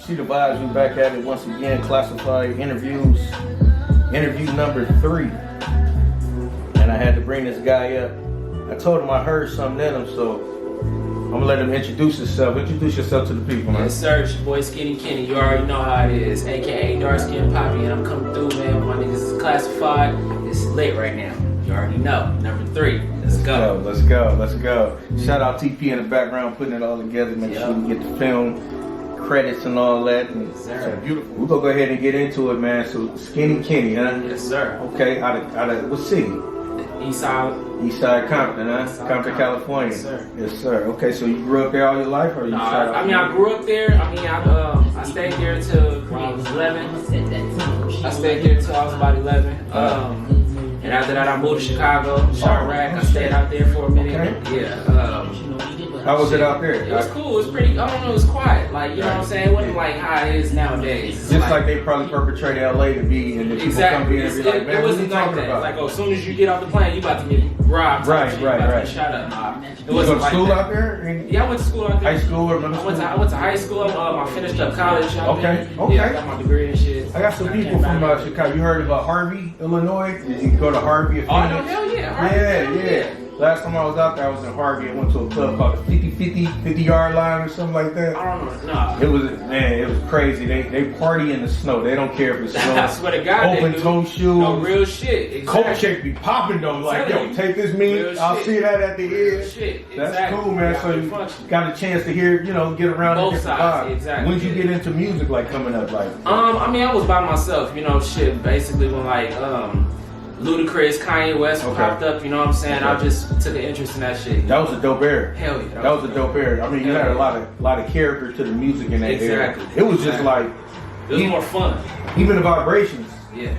See the vibes, we back at it once again. Classified interviews, interview number 3. And I had to bring this guy up. I told him I heard something in him, so I'm gonna let him introduce himself. Introduce yourself to the people, man. Yes, sir. It's your boy Skinny Kenny. You already know how it is, aka Dark Skin Poppy, and I'm coming through, man. My niggas is classified. It's lit right now. You already know. Number 3. Let's go. Let's go. Let's go. Shout out TP in the background, putting it all together. Make sure we get the film credits and all that. And yes, sir. So beautiful. We're gonna go ahead and get into it, man. So Skinny Kenny, huh? Yes, sir. Okay. Out of what city? East Side. East Side Compton, huh? East Side Compton, California. Yes, sir. Yes, sir. Okay, so you grew up there all your life, or you? I mean, I grew up there. I mean, I stayed there until I was 11. I stayed there until I was about 11. And after that, I moved to Chicago, Chirac. I stayed out there for a minute. Okay. Yeah. How was it out there? It was cool. It was pretty. I don't know. It was quiet. Like, you know what I'm saying? It wasn't like how it is nowadays. It's just like they probably perpetrated LA to be, and the people come in and be like, man, it wasn't like that. about? Like, oh, as soon as you get off the plane, you about to get robbed. Right. Shut up. Nah. You go to school out there? Yeah, I went to school out there. High school or middle school? I went to high school. I finished up college. Okay. Yeah, I got my degree and shit. I got some people from Chicago. You heard about Harvey, Illinois? Did you go to Harvey? Oh, no, hell yeah. Harvey, yeah. Last time I was out there, I was in Harvey. I went to a club called the 50-yard line or something like that. I don't know. Nah. It was crazy. They party in the snow. They don't care if it's snow. I swear to God, open toe shoes. No real shit. Exactly. Coach shake be popping though. Like, yo, take this meat. I'll see that at the end. Shit. That's exactly. cool, man. So you got a chance to hear, get around both sides. Exactly. When did you get into music, like coming up, like? I mean, I was by myself. Shit. Basically, when like Ludacris, Kanye West popped up, you know what I'm saying? I just took an interest in that shit. That was a dope era. Hell yeah. That was a dope era. I mean, you had a lot of character to the music in that era. It was just like, it was more fun. Even the vibrations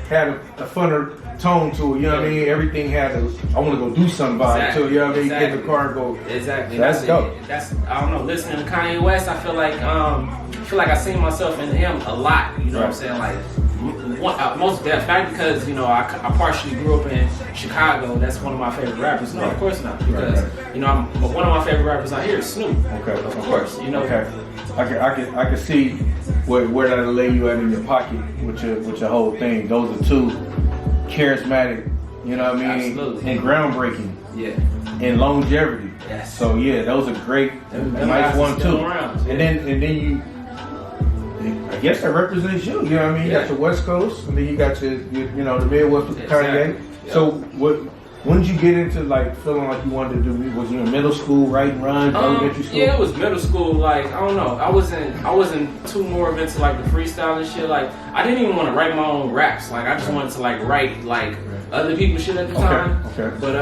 had a funner tone to it, you know what I mean? Everything had I want to go do something vibe too, you know what I mean? Get in the car and go. Exactly. So that's dope. I don't know, listening to Kanye West, I feel like I seen myself in him a lot, you know what I'm saying? Like, most definitely because I partially grew up in Chicago. That's one of my favorite rappers. No, of course not, because one of my favorite rappers out here is Snoop. Okay, of course. Okay, I can see where that'll lay you at in your pocket with your whole thing. Those are two charismatic, you know what I mean, absolutely, and groundbreaking, and longevity. Yes. So yeah, those are great, nice one too. And then you. I guess that represents you. You know what I mean? You got your West Coast, and then you got your the Midwest with Kanye. Yep. So when did you get into like feeling like you wanted to do music? Was you in middle school, writing rhymes, elementary school? Yeah, it was middle school. Like, I don't know. I wasn't too more into like the freestyle and shit. Like, I didn't even want to write my own raps. Like, I just wanted to like write like other people's shit at the time. Okay. But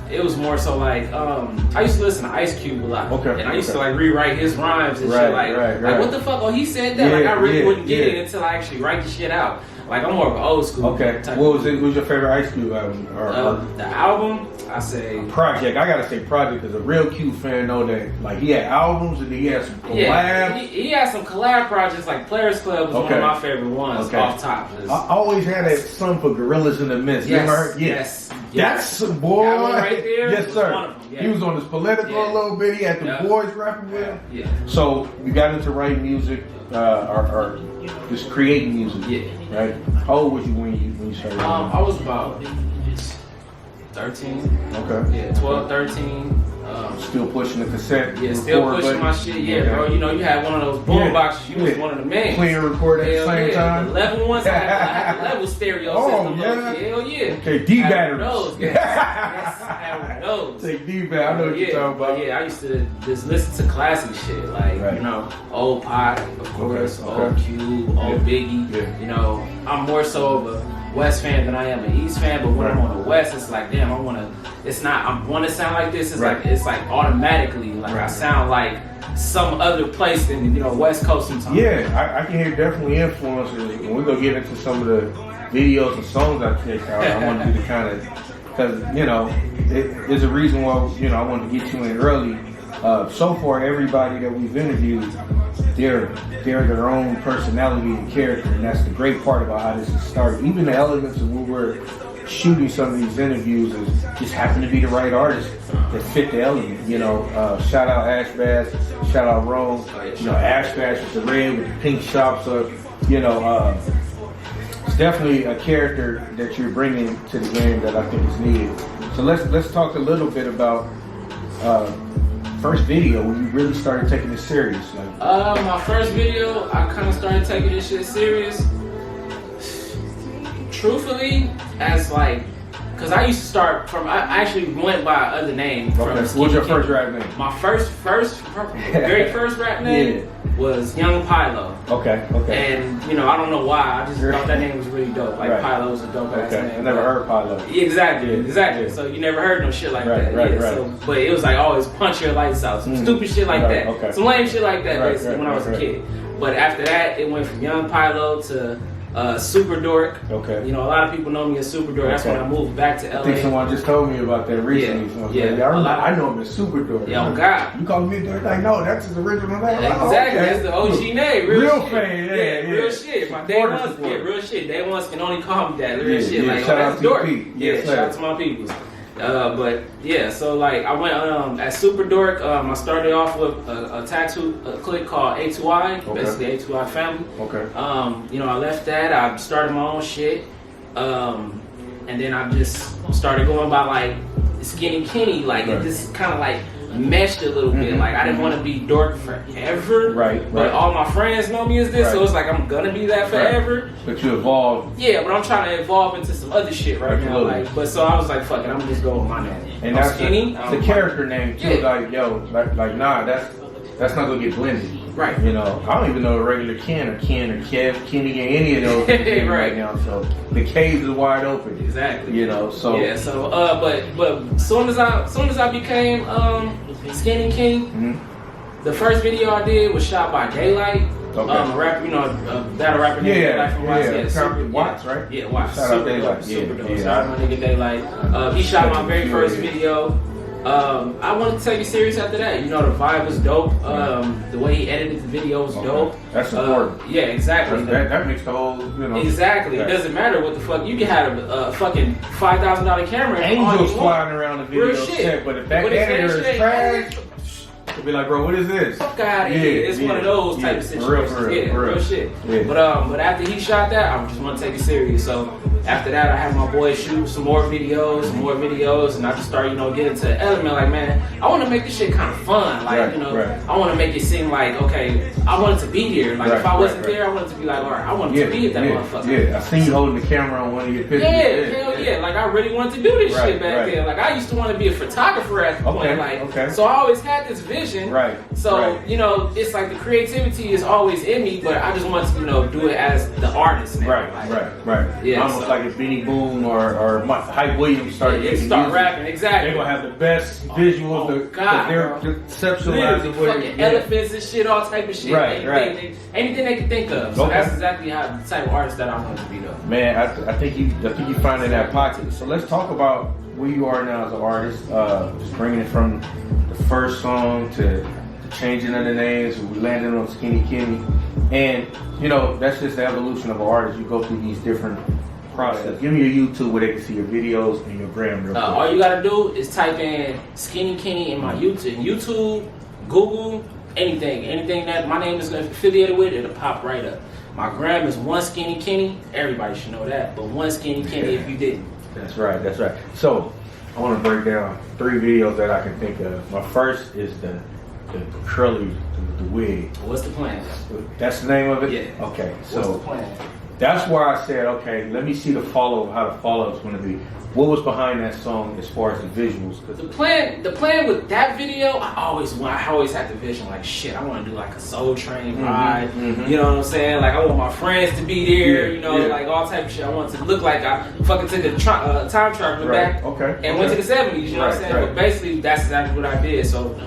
it was more so like I used to listen to Ice Cube a lot. Okay. And I used to like rewrite his rhymes and shit. Like what the fuck? Oh, he said that. Like, I really wouldn't get it until I actually write the shit out. Like, I'm more of an old school. Okay. What was your favorite Ice Cube album? The album, I say Project. I gotta say Project, because a real Cube fan know that like he had albums and he had some collabs. Yeah, he had some collab projects. Like Players Club was one of my favorite ones off top. I always had that song for Gorillas in the Mist. Yes. That's boy. That one right there. Yes, sir. He was on his political a little bit. He had the boys rapping with him. Yeah. So you got into writing music, or just creating music. Yeah. Right. How old was you when you started? I was about 13. Okay. Yeah, 12, 13. Still pushing the cassette. Yeah, still pushing my shit. Yeah, bro. You had one of those boom boxes. You was one of the men. Playing record at the same time. The level ones. I had the level stereo system. Hell yeah. Okay, D batteries. Yes, I had one of those. Take D batteries. I know what you're talking about. Yeah, I used to just listen to classic shit like old Pac, of course, old Cube, old Biggie. Yeah. I'm more so of a West fan than I am an East fan, but when I'm on the West, it's like, damn, I want to sound like this. It's like automatically, like I sound like some other place than West Coast sometimes. Yeah, I can hear definitely influences. When we go get into some of the videos and songs I check out, I want to do the kind of, because there's a reason why I wanted to get you in early. So far, everybody that we've interviewed, they're their own personality and character, and that's the great part about how this is started. Even the elements of when we're shooting some of these interviews is just happen to be the right artist that fit the element. You know, shout out Ash Bass, shout out Rome. You know, Ash Bass with the red with the pink shop. So, you know, it's definitely a character that you're bringing to the game that I think is needed. So let's talk a little bit about first video when you really started taking it serious. Like, my first video, I kind of started taking this shit serious. Truthfully, as like, cause I used to start from, I actually went by other name. Okay. What's your first rap name? My very first rap name was Young Pylo. Okay. And you know, I don't know why, I just thought that name was really dope. Like Pylo was a dope ass name. I never heard Pylo. Exactly. So you never heard no shit like that. Right. So, but it was like always punch your lights out, some stupid shit like that. Okay. Some lame shit like that basically when I was a kid. But after that, it went from Young Pylo to Super Dork. Okay. You know, a lot of people know me as Super Dork. That's when I moved back to LA. I think someone just told me about that recently. I know him as Super Dork. Yeah, God. You call me Dork? Like, no, that's his original name. Exactly. That's the OG name. Real fan. Yeah, real shit. My day ones, real shit. Day ones can only call me that. Real shit. Like, shout out to Dork. Yeah, shout out to my peoples. But yeah, so like I went at Super Dork. I started off with a tattoo clique called A2I, basically A2I family. Okay. You know, I left that. I started my own shit, and then I just started going by like Skinny Kenny. Like it just kind of like meshed a little bit. Like I didn't want to be Dork forever. Right. But all my friends know me as this, so it's like I'm gonna be that forever. But you evolved. Yeah, but I'm trying to evolve into some other shit right now. Like, but so I was like, fuck it, I'm just going with my name. And that's Skinny. The character name too. Like, yo, like nah, that's not gonna get blended. Right. You know, I don't even know a regular Ken or Kev, Kenny, any of those right now. So the cage is wide open. Exactly. You know, so yeah. So but soon as I became Skinny King, the first video I did was shot by Daylight. A rapper, you know, a battle rapper named Daylight from Watts. Watts, right? Yeah, Watts. Shout out Daylight. Super dope. Shout out my nigga Daylight. He shot my very first video. I wanted to take it serious after that. You know, the vibe was dope. The way he edited the video was dope. That's important. Yeah, exactly. That makes the whole, you know. Exactly. It doesn't matter what the fuck. You can have a fucking $5,000 camera. Angels flying around the video set, but if that editor is trash, it'll be like, bro, what is this? Fuck out of here. It's one of those type of situations. For real shit. Yeah. But after he shot that, I just want to take it serious. So after that, I had my boy shoot some more videos, and I just started, you know, getting to the element. Like, man, I want to make this shit kind of fun. Like, you know, I want to make it seem like, okay, I wanted to be here. Like, if I wasn't there, I wanted to be like, all right, I wanted to be at that motherfucker. Yeah, I seen you holding the camera on one of your pictures. Hell yeah. Like, I really wanted to do this shit back then. Like, I used to want to be a photographer at the point. Like, so I always had this vision. Right. So, you know, it's like the creativity is always in me, but I just want to, you know, do it as the artist now. Right. Yeah. Almost like if Benny Boone or Hype Williams started rapping, exactly. They're gonna have the best visuals. They're conceptualizing fucking elephants and shit, all type of shit. Anything they can think of. So that's exactly how the type of artist that I want to be though. Man, I think you find in that pocket. So let's talk about where you are now as an artist. Just bringing it from the first song to changing of the names. We landed on Skinny Kenny, and you know that's just the evolution of an artist. You go through these different process. Give me your YouTube where they can see your videos and your gram real quick. All you gotta do is type in Skinny Kenny in my YouTube, Google, anything that my name is affiliated with, it'll pop right up. My gram is One Skinny Kenny. Everybody should know that, but One Skinny Kenny if you didn't. That's right. So I want to break down 3 videos that I can think of. My first is the curly, the wig. What's the plan? That's the name of it? Yeah. Okay, so what's the plan? That's where I said, okay, let me see how the follow-up's going to be. What was behind that song as far as the visuals? The plan with that video, I always had the vision like, shit, I want to do like a Soul Train ride. You know what I'm saying? Like, I want my friends to be there. You know, like all type of shit. I want it to look like I fucking took a time traveling back and went to the 70s. You know what I'm saying? But basically, that's exactly what I did. So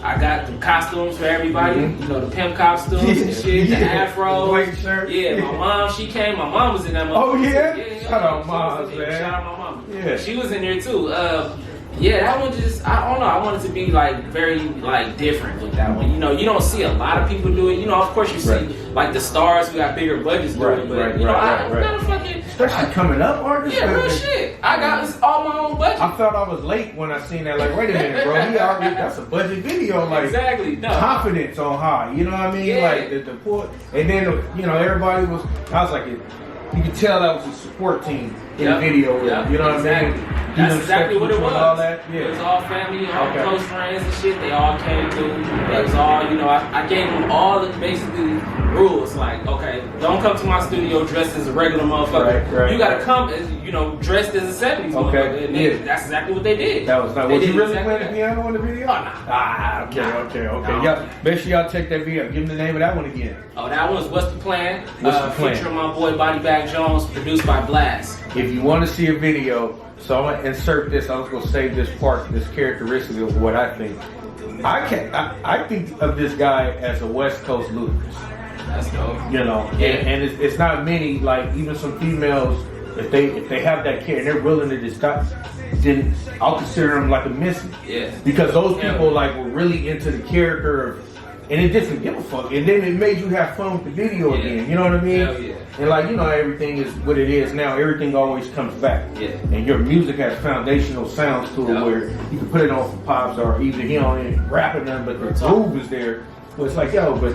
I got the costumes for everybody, you know, the pimp costumes and shit, the afro. The white shirt. Yeah, my mom, she came. My mom was in that motherfucker. Oh, yeah? Shout out, Mom, man. Shout out my mom. Yeah. She was in there, too. Yeah, that one just, I don't know. I wanted to be like very like different with that one. You know, you don't see a lot of people do it. You know, of course you see like the stars who got bigger budgets do it, but you know, I'm not a fucking. Especially coming up artists. Yeah, real shit. I got this all my own budget. I felt I was late when I seen that. Like, wait a minute, bro. He already that's a budget video. Like, exactly. No. Confidence on high. You know what I mean? Yeah. Like the poor, and then you know everybody was. I was like, you could tell that was a support team in the video. You know what I mean? That's exactly what it was. All that. Yeah. It was all family, all close friends and shit. They all came through. It was all, you know, I gave them all the basically rules. Like, okay, don't come to my studio dressed as a regular motherfucker. Right. You gotta come as, you know, dressed as a 70s motherfucker. And that's exactly what they did. That was nice. Was you really exactly playing the piano in the video? Oh, nah. Okay. No. Yeah, make sure y'all check that video. Give me the name of that one again. Oh, that one's What's the Plan? What's the Plan? Featuring my boy Body Bag Jones, produced by Blast. If you want to see a video, so I'm gonna insert this. I'm just gonna save this part, this characteristic of what I think. I think of this guy as a West Coast Ludacris. That's dope. You know, and it's not many. Like even some females, if they have that care and they're willing to discuss, then I'll consider them like a missing. Yeah. Because those people like were really into the character of. And it didn't give a fuck. And then it made you have fun with the video again. You know what I mean? Hell yeah. And like, you know, everything is what it is now. Everything always comes back. Yeah. And your music has foundational sounds to it where you can put it on for pops or either he ain't rapping them, but the groove is there. Well, it's like, yo, but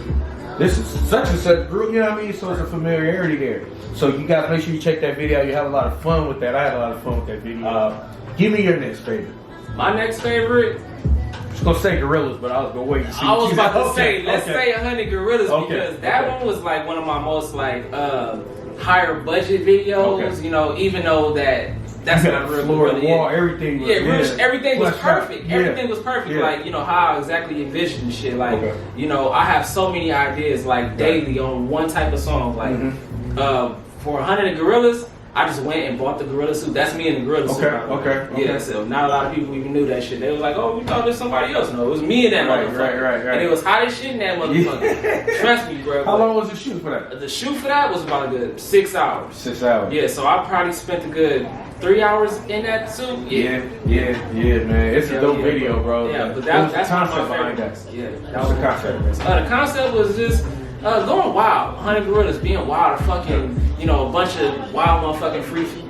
this is such and such group, you know what I mean? So it's a familiarity there. So you guys make sure you check that video. You have a lot of fun with that. I had a lot of fun with that video. Give me your next favorite. My next favorite. I was gonna say Gorillas, but I was gonna wait and see. I was about to say, let's say 100 Gorillas because that one was like one of my most like higher budget videos. You know, even though that's not real. Floor, wall, everything. Was, everything was perfect. Yeah. Everything was perfect. Like, you know, how I exactly envisioned shit. Like, you know, I have so many ideas like daily on one type of song. Like, for 100 Gorillas. I just went and bought the gorilla suit. That's me in the gorilla suit. Okay. Yeah, so not a lot of people even knew that shit. They was like, oh, we thought it was somebody else. No, it was me in that motherfucker. Right. And it was hot as shit in that motherfucker. Trust me, bro. How long was the shoot for that? The shoot for that was about a good 6 hours. 6 hours. Yeah, so I probably spent a good 3 hours in that suit. Yeah, man. It's a dope video, bro. Yeah, but that's the concept behind that. Yeah, that was the concept. The concept was just going wild. 100 Gorillas being wild, fucking, you know, a bunch of wild motherfucking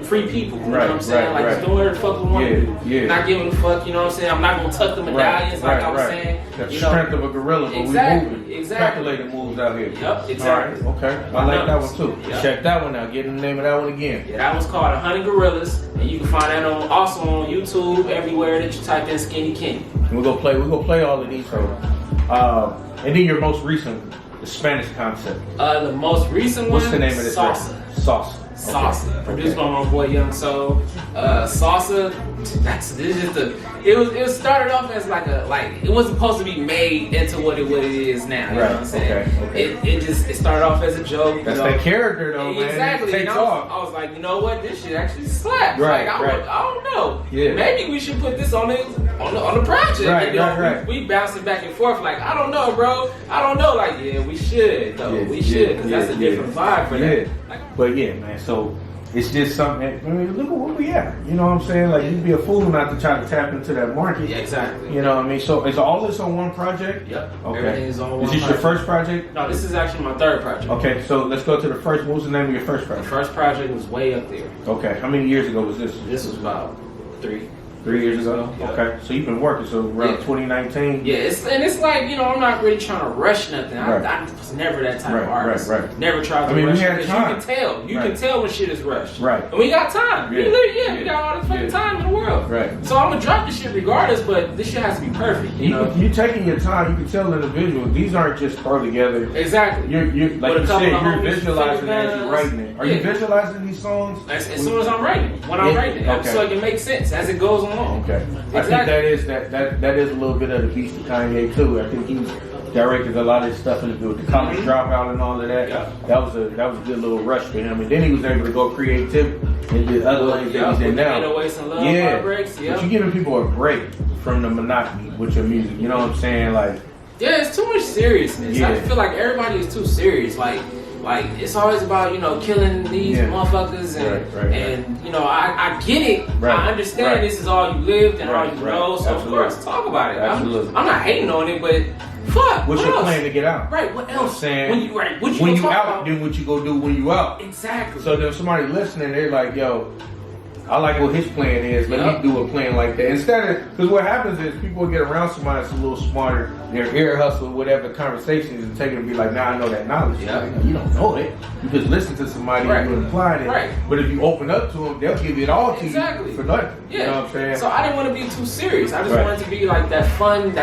free people. You know what I'm saying? Like, just doing whatever the fuck we want to do. Yeah. Not giving a fuck, you know what I'm saying? I'm not going to tuck the medallions like I was saying. The strength of a gorilla, but we moving. Calculated moves out here. Yep, exactly. All right, okay. I like that one too. Yep. Check that one out. Get the name of that one again. Yeah, that one's called 100 Gorillas. And you can find that also on YouTube, everywhere that you type in Skinny Kenny. We're gonna play all of these. So, and then your most recent, the Spanish concept. The most recent one. What's the name of this? Salsa. Salsa, produced by my boy Young Soul. Salsa, it started off as it wasn't supposed to be made into what it is now. You know what I'm saying? Okay. It started off as a joke. That's the character though, man. Exactly. It takes off. I was like, you know what? This shit actually slaps. Right. I don't know. Yeah. Maybe we should put this on the project. Right. We bouncing back and forth. Like, I don't know, bro. I don't know. Like, yeah, we should though. We should because that's a different vibe for that. But yeah, man. So it's just something. I mean, look at where we at. You know what I'm saying? Like, you'd be a fool not to try to tap into that market. Yeah, exactly. You know what I mean? So is all this on one project? Yep. Okay. Everything is on one project. Is this your first project? No, this is actually my third project. Okay, so let's go to the first. What was the name of your first project? The first project was way up there. Okay. How many years ago was this? This was about 3 years ago? Yeah. Okay. So you've been working, so around 2019? Yeah, it's like, you know, I'm not really trying to rush nothing. I was never that type of artist. Right. Never tried to rush it. You can tell when shit is rushed. Right. And we got time. Yeah. We got all the fucking time in the world. Right. So I'm gonna drop this shit regardless, but this shit has to be perfect. You know? You taking your time, you can tell the individual, these aren't just throw together. Exactly. You're like you said, you're visualizing as you're writing it. Are you visualizing these songs? As soon as I'm writing it. When I'm writing it. So it can make sense as it goes along. Okay. Exactly. I think that is a little bit of the beast of Kanye too. I think he's directed a lot of his stuff with the college dropout and all of that. Yeah. That was a good little rush for him, and then he was able to go creative and did other things that he's in now. Heartbreaks. But you're giving people a break from the monotony with your music. You know what I'm saying? Like, yeah, it's too much seriousness. I feel like everybody is too serious. Like, Like, it's always about, you know, killing these motherfuckers and you know, I get it. I understand this is all you lived and all you know, so of course, talk about it. I'm not hating on it, but fuck, what's your plan to get out? Right, what else? When you out, then what you go do when you out? Exactly. So there's somebody listening, they're like, yo, I like what his plan is. Let me do a plan like that. Instead of, because what happens is people get around somebody that's a little smarter, their ear hustle, whatever conversations, and take it and be like, nah, I know that knowledge. Like, you don't know it. You just listen to somebody and you apply it. But if you open up to them, they'll give it all to you for nothing. Yeah. You know what I'm saying? So I didn't want to be too serious. I just wanted to be like that fun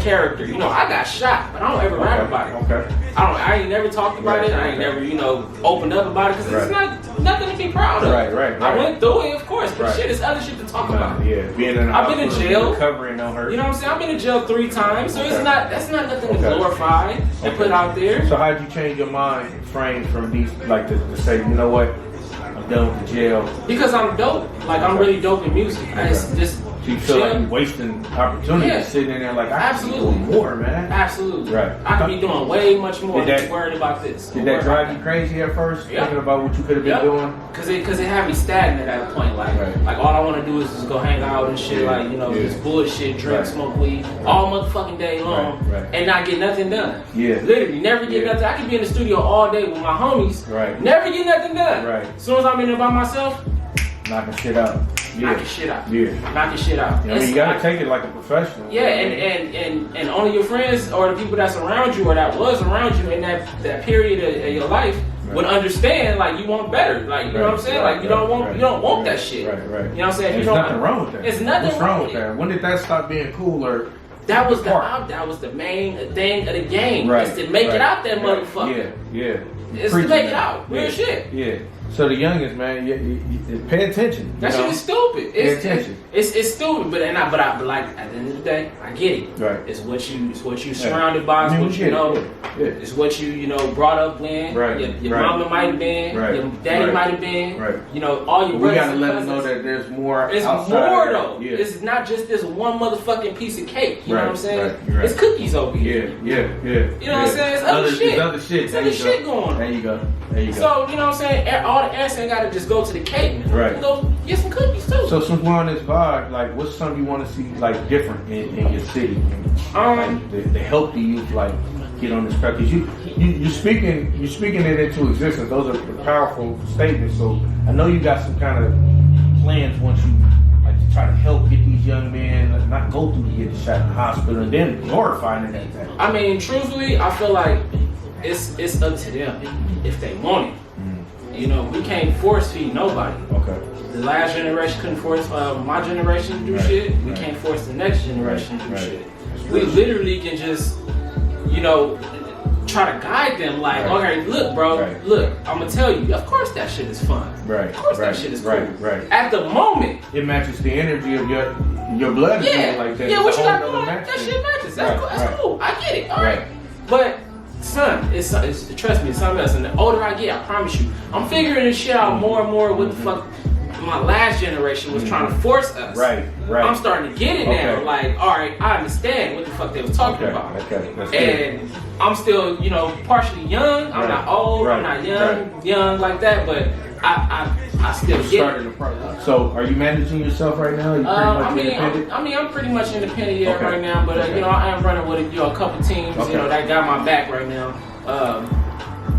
character. You know, I got shot, but I don't ever rap about it. I ain't never talked about it. I ain't never, you know, opened up about it because it's not nothing to be proud of. I went through it, of course, but shit, it's other shit to talk about. Yeah, being in I've been in jail. Recovering on her. You know what I'm saying? I've been in jail 3 times, so that's not nothing to glorify and put out there. So how'd you change your mind frame from these, like to say, you know what, I'm done with the jail? Because I'm dope. Like I'm really dope in music. It's just. So you feel like you're wasting opportunity sitting in there like, I can be doing more, man. Absolutely. I could be doing way much more than worried about this. Did that drive you crazy at first? Thinking about what you could have been doing? Cause it had me stagnant at a point. Like all I want to do is just go hang out and shit. Like, you know, just bullshit, drink, smoke weed all motherfucking day long and not get nothing done. Literally, never get nothing. I could be in the studio all day with my homies. Never get nothing done. As soon as I'm in there by myself, knocking shit out. Knocking shit out. Knocking shit out. I mean, you gotta take it like a professional. And only your friends or the people that's around you or that was around you in that period of your life would understand. Like, you want better. Like, you know what I'm saying? Like, you don't want that shit. You know what I'm saying? There's nothing wrong with that. There's nothing What's wrong with that? When did that stop being cool? Or that was the main thing of the game. Is to make it out that motherfucker. It's to make it out. Real shit. So the youngest, man, you pay attention. That shit is stupid. Pay attention. It's stupid, but like at the end of the day, I get it. It's what you surrounded by. It's what you know. It's what you know brought up in. Your mama might have been. Your daddy might have been. You know, all your brothers. We gotta let them know that there's more. It's more though. It's not just this one motherfucking piece of cake. You know what I'm saying? It's cookies over here. You know what I'm saying? It's other shit. It's other shit going on. There you go. So, you know what I'm saying? All the ass ain't gotta just go to the cake. Go get some cookies too. So since we're on this vibe, like, what's something you want to see like different in your city? Like, the healthy youth, like, get on this track. Cause you're speaking it into existence. Those are powerful statements. So I know you got some kind of plans once you like to try to help get these young men not go through to get shot in the hospital and then glorifying it. I mean, truthfully, I feel like it's up to them if they want it. You know, we can't force feed nobody. The last generation couldn't force my generation to do shit. We can't force the next generation to do shit. We literally can just, you know, try to guide them. Like, okay, look, bro, look, I'm gonna tell you. Of course, that shit is fun. Of course, that shit is cool. At the moment, it matches the energy of your blood. Like that. What you got going? That shit matches. That's cool. I get it. All right, but. Son, it's trust me, it's something else. And the older I get, I promise you, I'm figuring this shit out more and more. What the fuck my last generation was trying to force us. I'm starting to get it now. Like, all right, I understand what the fuck they was talking about. And I'm still, you know, partially young. I'm not old. I'm not young like that. But I still get it. So, are you managing yourself right now? Are you pretty much independent? I'm pretty much independent right now, but you know, I am running with a couple teams, you know, that got my back right now.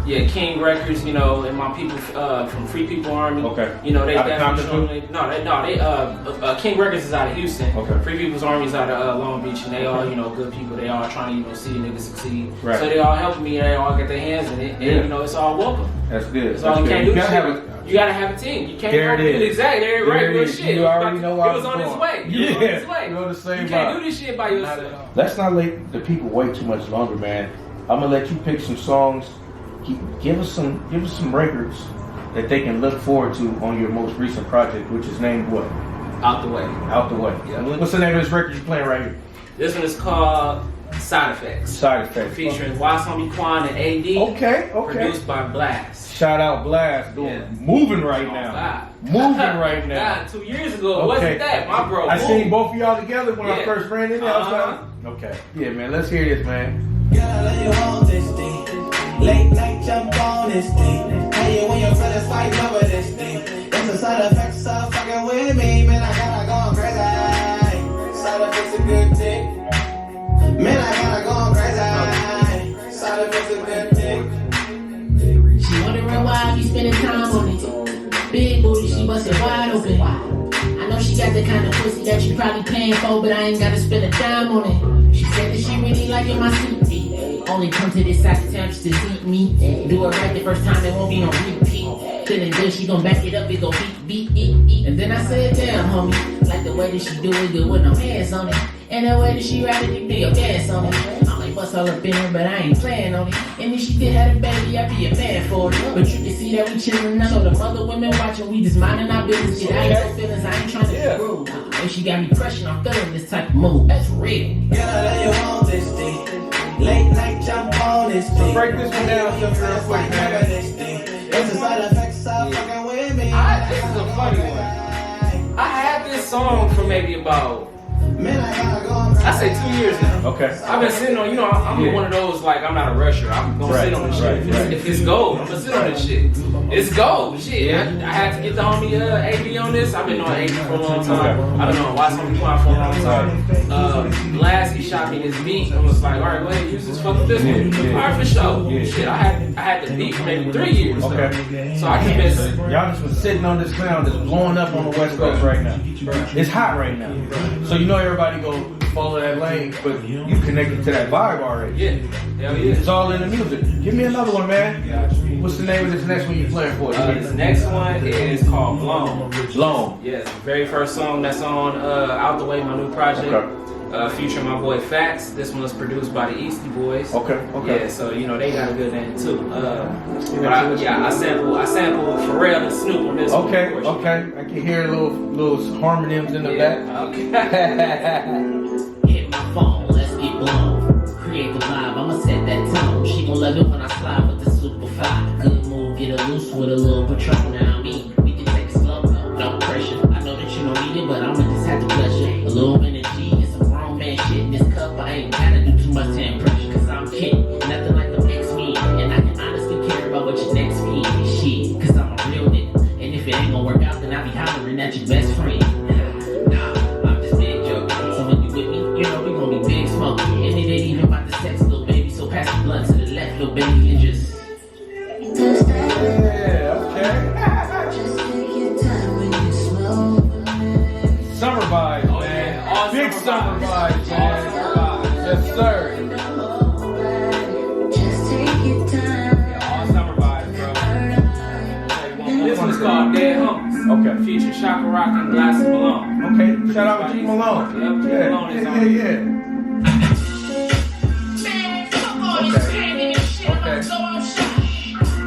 King Records, you know, and my people from Free People Army. You know, they definitely showing it. King Records is out of Houston. Free People's Army is out of Long Beach, and they all, you know, good people. They all trying to, you know, see niggas succeed. So they all helping me. They all get their hands in it, and you know, it's all welcome. That's good. That's all you can't do. You gotta have a team. You can't. There it is. Exactly. Real shit. You already know why it was on its way. You can't do this shit by yourself. Let's not let the people wait too much longer, man. I'm gonna let you pick some songs. Give us some records that they can look forward to on your most recent project, which is named what? Out the Way. Out the Way. What's the name of this record you're playing right here? This one is called Side Effects. Side Effects. Featuring Wasomi Kwan and AD. Okay. Produced by Blast. Shout out Blast, moving right now. Moving right now. 2 years ago, it wasn't that, my bro. I seen both of y'all together when I first ran in there. Okay. Yeah, man, let's hear this, man. Girl, you hold this thing. Late night jump on this thing. Hey, you when your friends fighting over this thing. It's a side effect of fucking with me. Man, I gotta go crazy. Side effect's a good thing. Man, I gotta go crazy. Side effect's a good thing. She wondering why I be spending time on it. Big booty, she bustin' wide open. I know she got the kind of pussy that you probably paying for, but I ain't gotta spend a dime on it. She said that she really liking my seat. Only come to this side of town just to see me. Do it right the first time, it won't be no repeat. Feeling good, she gon' back it up, it gon' beat. And then I said, damn, homie, like the way that she do it good with no hands on it. And the way that she ride it, you do your dance on it. I might bust all up in her, but I ain't playing on it. And if she did have a baby, I'd be a man for it. But you can see that we chillin' now. So the other women watching, we just minding our business. Get out of your feelings, I ain't trying to be rude. And she got me pressuring, I'm feeling this type of move. That's real. Girl, I you want this thing. Late night jump on this thing. Break this one down real quick, man. It's a side effect of fucking with me. This is a funny one. I had this song for maybe about, I say 2 years now. Okay. I've been sitting on, I'm one of those, like, I'm not a rusher. I'm gonna sit on this shit. If it's gold, I'm gonna sit on this shit. It's gold, shit. I had to get the homie AB on this. I've been on AB for a long time. I've been on Watch Homie Quan for a long time. Blast, he shot me this beat and was like, alright, go ahead, use this fucking this one. Alright, for sure. Shit, I had the beat for maybe 3 years. Okay. So I just been, y'all just was sitting on this sound that's blowing up on the West Coast right now. It's hot right now. So you know everybody go follow that lane, but you connected to that vibe already. yeah, hell yeah. It's all in the music. Give me another one, man. What's the name of this next one you playing for? This next one is called Blown. Blown. Yes, the very first song that's on Out the Way, my new project. Okay. Featuring my boy Fats. This one was produced by the Eastie Boys. Okay. Yeah, so they got a good name too. But I sample Pharrell and Snoop on this one. Okay. I can hear little harmoniums in the back. Okay. Hit my phone, let's get blown. Create the vibe, I'ma set that tone. She gon' love it when I slide with the super fly. Good move, get her loose with a little Patron. Now we can take it slow, no pressure. I know that you don't need it, but I'ma just have to bless you. A little energy and some grown man shit in this cup. I ain't gotta do too much to impress you, cause I'm kidding. Nothing like the next me, and I can honestly care about what your next me is. Shit, cause I'm a real nigga. And if it ain't gonna work out, then I be hollering at your best friend. Nah, I'm just big joking. So when you with me, we gon' be big smoking. And it ain't even about the sex, little baby. So pass the blunt to the left, little baby, and just. Yeah, okay. Summer vibes, man. All Big summer vibes, man. Yes, sir. All summer vibes, bro. This one's called Dead Homies. Okay. Featuring Shaka Rock and Glass of Malone. Okay. Shout out to G Malone. Yep, G Malone is on it. Yeah. Man, fuck all this painting and shit. Okay. So I'm shot.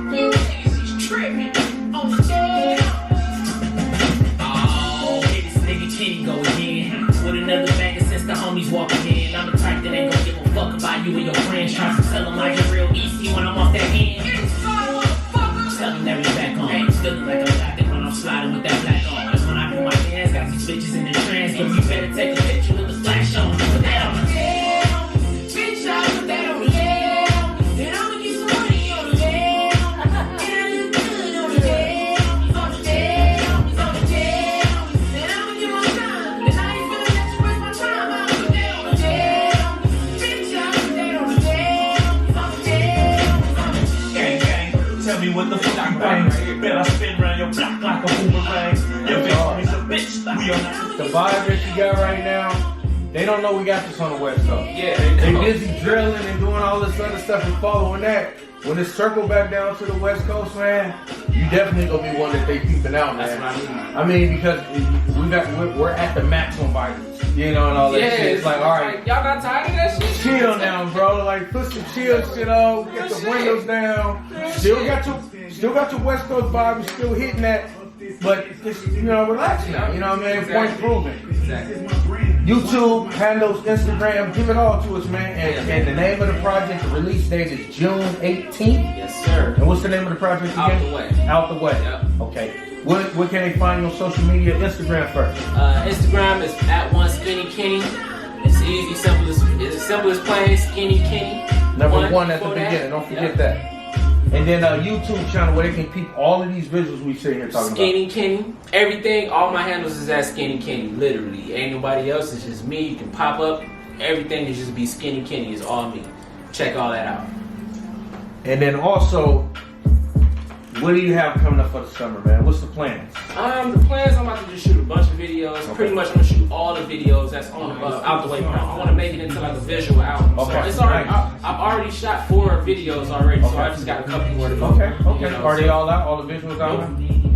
You niggas is tripping on the dead. Oh, here this nigga Kenny go again. With another banger since the homies walking in. I'm the type that ain't gon' give a fuck about you and your friends. Trying to tell them like you're real easy when I'm off that hand. Tell them that we back on. Ain't feeling like I'm got it when I'm sliding with that black on. That's when I do my dance. Got these bitches in the trance. But you better take a picture with the flash on. Put that on the head. Bitch, I put that on the head. And I'ma get some money on the head. And I look good on the head. On the head. On the head. And I'ma get my time. And I ain't feeling that you waste my time. I'ma put that on the head. Bitch, I put that on the head. On the head. Gang, gang, tell me what the fuck you bang. Bet I spin round your block like a boomerang. Your bitch is a bitch. We are not. The vibe that you got right now, they don't know we got this on the West Coast. Yeah, They busy drilling and doing all this other stuff and following that. When it circle back down to the West Coast, man, you definitely gonna be one that they peeping out, man. That's what I mean, because we're at the maximum violence, and all that shit. It's like, all right, y'all got tired of that shit? chill now, bro. Like, put some chill shit on, get the windows down. Still got your West Coast vibe, still hitting that, but just relax now. You know what I mean? Point proven. Exactly. YouTube, handles, Instagram, give it all to us, man. And the name of the project, the release date is June 18th. Yes, sir. And what's the name of the project again? Out the Way. Out the Way. Yep. Okay. Where can they find you on social media? Instagram first. Instagram is @1SkinnyKenny. It's easy, simple as plain, Skinny Kenny. Number one at the beginning. Don't forget that. And then a YouTube channel where they can peep all of these visuals we sit here talking Skinny Kenny. Everything, all my handles is at Skinny Kenny. Literally. Ain't nobody else. It's just me. You can pop up. Everything is just be Skinny Kenny. It's all me. Check all that out. about. And then also, what do you have coming up for the summer, man? What's the plans? The plans, I'm about to just shoot a bunch of videos. Okay. Pretty much I'm gonna shoot all the videos that's on out the way. I want to make it into like a visual album. Okay. So it's already, Nice. I've already shot 4 videos already, so Okay. I just got a couple more to go. Okay. You know, Are they so- all out? All the visuals out?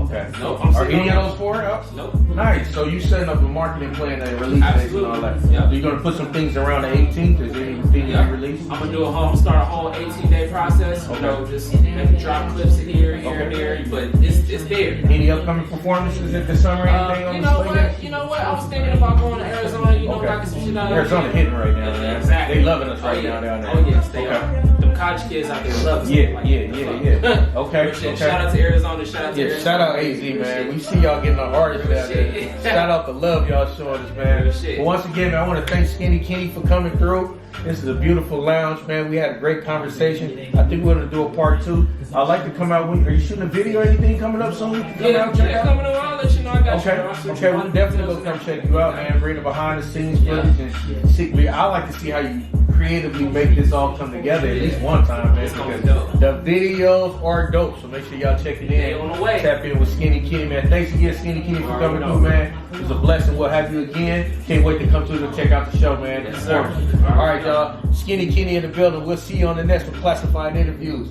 Okay. Nope, I'm Are sitting any on of those 4 up? Nope. Nice. So you setting up a marketing plan and release dates and all that. Absolutely. Yeah. So you're gonna put some things around the 18th. Is there anything Yeah. you release? I'm gonna start a whole 18-day process. You know, just maybe drop clips here and there, but it's there. Any upcoming performances in the summer? Anything on You the know slate? what? You know what? I was thinking about going to Arizona. You know, Okay. knocking some shit out. Arizona hitting right now, man. Exactly. They loving us right Oh, yeah. now down there. Oh yes, they Okay. are. Them college kids out there love us. Yeah, Like, yeah. Okay, Real shit. okay. Shout out to Arizona. Shout out to Yeah, Arizona. shout out AZ, man. We see y'all getting the artists Real out there. shit. Shout out the love y'all showing us, man. Real shit. But once again, man, I want to thank Skinny Kenny for coming through. This is a beautiful lounge, man. We had a great conversation. I think we're gonna do a part 2. I'd like to come out with. Are you shooting a video or anything coming up soon? We can come out and check out? coming over. I'll let you know. I got Okay, you. I'll shoot okay, you we'll one. definitely go come check you out, man. Bring the behind the scenes footage and see. I like to see how you creatively make this all come together at least one time, man. It's gonna be Because dope. the videos are dope, so make sure y'all check it They in. on the way. Tap in with Skinny Kenny, man. Thanks again, Skinny Kenny, for Already coming know. through, man. It was a blessing. We'll have you again. Can't wait to come through and check out the show, man. Yes, sir. All right, y'all. Skinny Kenny in the building. We'll see you on the next one. Classified Interviews.